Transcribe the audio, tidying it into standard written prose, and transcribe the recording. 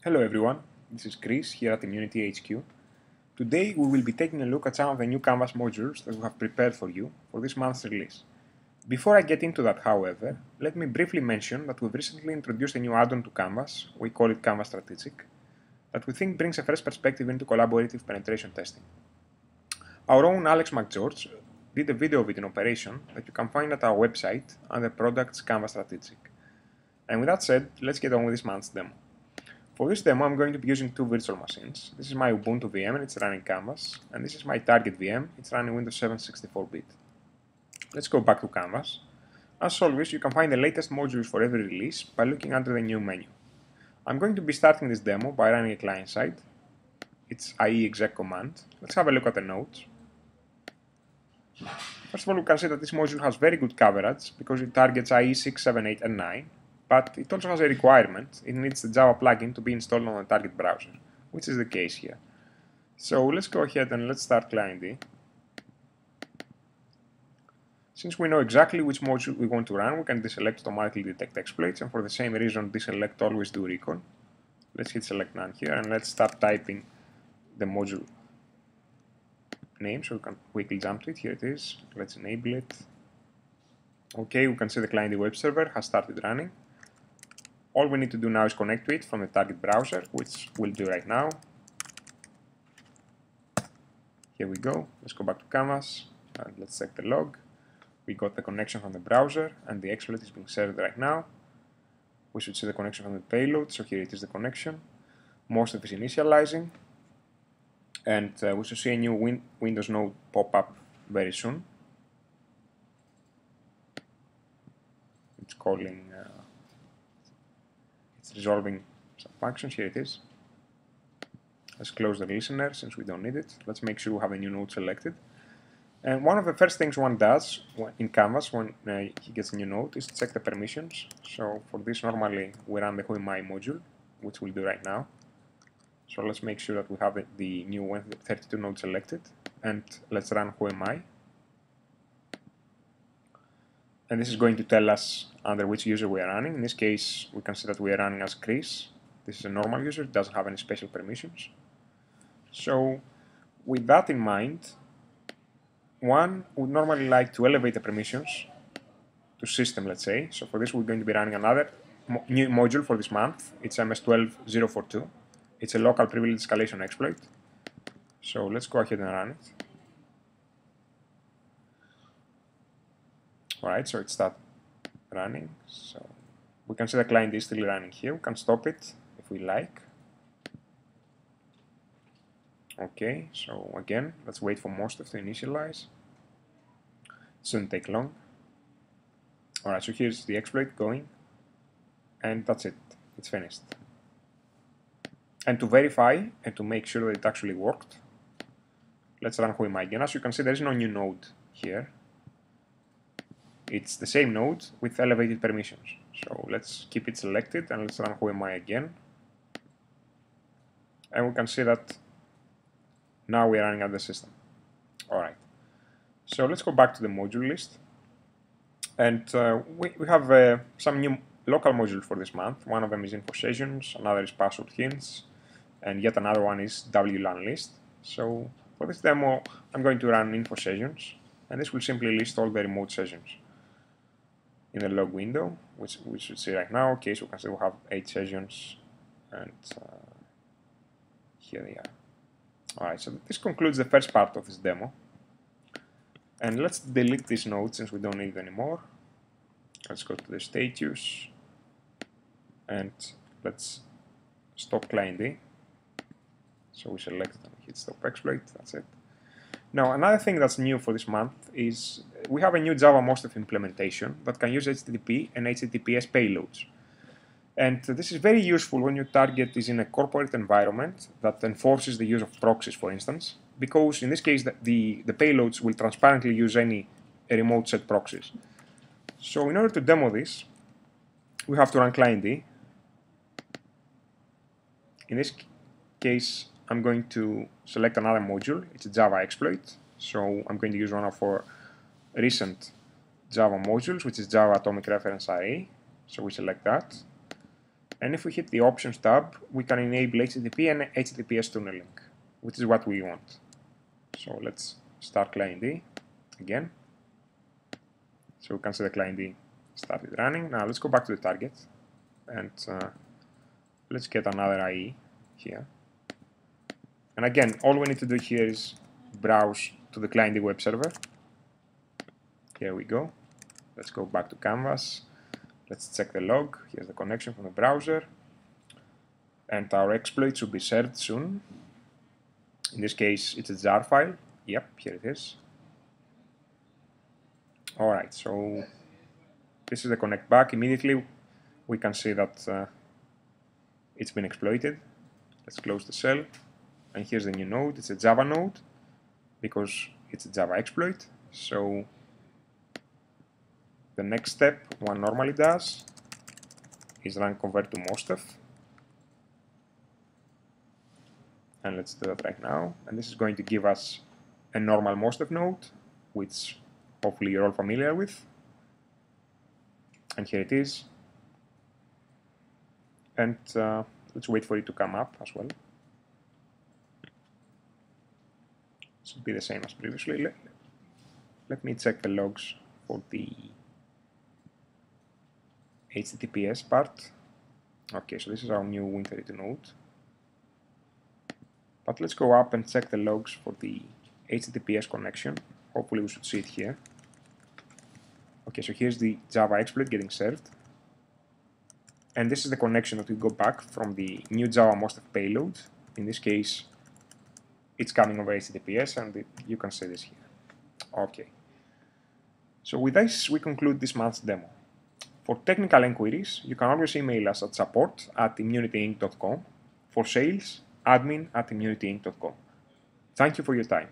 Hello everyone, this is Chris here at Immunity HQ. Today we will be taking a look at some of the new Canvas modules that we have prepared for you for this month's release. Before I get into that, however, let me briefly mention that we've recently introduced a new add-on to Canvas, we call it Canvas Strategic, that we think brings a fresh perspective into collaborative penetration testing. Our own Alex McGeorge did a video of it in operation that you can find at our website under Products Canvas Strategic. And with that said, let's get on with this month's demo. For this demo, I'm going to be using two virtual machines. This is my Ubuntu VM and it's running Canvas, and this is my target VM, it's running Windows 7 64-bit. Let's go back to Canvas. As always, you can find the latest modules for every release by looking under the new menu. I'm going to be starting this demo by running a client-side. It's IE exec command. Let's have a look at the notes. First of all, we can see that this module has very good coverage because it targets IE 6, 7, 8, and 9. But it also has a requirement. It needs the Java plugin to be installed on the target browser, which is the case here. So let's go ahead and let's start client-D. Since we know exactly which module we want to run, we can deselect automatically detect exploits, and for the same reason, deselect always do recon. Let's hit select none here, and let's start typing the module name so we can quickly jump to it. Here it is. Let's enable it. Okay, we can see the client-D web server has started running. All we need to do now is connect to it from the target browser, which we'll do right now. Here we go. Let's go back to Canvas and let's check the log. We got the connection from the browser and the exploit is being served right now. We should see the connection from the payload, so here it is the connection. Most of it is initializing, and we should see a new Windows node pop up very soon. It's calling it's resolving some functions. Here it is. Let's close the listener since we don't need it. Let's make sure we have a new node selected. And one of the first things one does in Canvas when he gets a new node is to check the permissions. So for this, normally we run the whoami module, which we'll do right now. So let's make sure that we have the new 132 node selected, and let's run whoami. And this is going to tell us under which user we are running. In this case, we can see that we are running as Chris. This is a normal user, it doesn't have any special permissions. So with that in mind, one would normally like to elevate the permissions to system, let's say. So for this, we're going to be running another new module for this month. It's MS12042. It's a local privilege escalation exploit. So let's go ahead and run it. Alright, so it started running. So we can see the client is still running here. We can stop it if we like. Okay, so again, let's wait for most of to initialize. It shouldn't take long. Alright, so here's the exploit going, and that's it. It's finished. And to verify and to make sure that it actually worked, let's run whoami again. As you can see, there is no new node here. It's the same node with elevated permissions. So let's keep it selected and let's run whoami again. And we can see that now we are running at the system. Alright, so let's go back to the module list. And we have some new local modules for this month. One of them is info sessions, another is password hints, and yet another one is WLAN list. So for this demo, I'm going to run info sessions, and this will simply list all the remote sessions in the log window, which we should see right now. Okay, so we can see we have 8 sessions, and here they are. Alright, so this concludes the first part of this demo. And let's delete this node since we don't need it anymore. Let's go to the status, and let's stop client-D. So we select and hit stop exploit, that's it. Now, another thing that's new for this month is we have a new Java Mostov implementation that can use HTTP and HTTPS payloads. And this is very useful when your target is in a corporate environment that enforces the use of proxies, for instance, because in this case the payloads will transparently use any remote set proxies. So in order to demo this, we have to run client-D. In this case, I'm going to select another module. It's a Java exploit. So I'm going to use one of our recent Java modules, which is Java Atomic Reference Array. So we select that. And if we hit the Options tab, we can enable HTTP and HTTPS tunneling, which is what we want. So let's start client D again. So we can see the client D started running. Now let's go back to the target and let's get another IE here. And again, all we need to do here is browse to the client D web server. Here we go. Let's go back to Canvas. Let's check the log. Here's the connection from the browser. And our exploit should be served soon. In this case, it's a jar file. Yep, here it is. Alright, so this is the connect back. Immediately we can see that it's been exploited. Let's close the shell. And here's the new node. It's a Java node because it's a Java exploit. So the next step one normally does is run convert to mostf. And let's do that right now. And this is going to give us a normal mostf node, which hopefully you're all familiar with. And here it is. And let's wait for it to come up as well. Should be the same as previously. Let me check the logs for the HTTPS part. Okay, so this is our new Win32 node. But let's go up and check the logs for the HTTPS connection. Hopefully we should see it here. Okay, so here's the Java exploit getting served. And this is the connection that we go back from the new Java mostf payload. In this case, it's coming over HTTPS, and you can see this here. Okay. So with this, we conclude this month's demo. For technical inquiries, you can always email us at support@immunityinc.com. For sales, admin@immunityinc.com. Thank you for your time.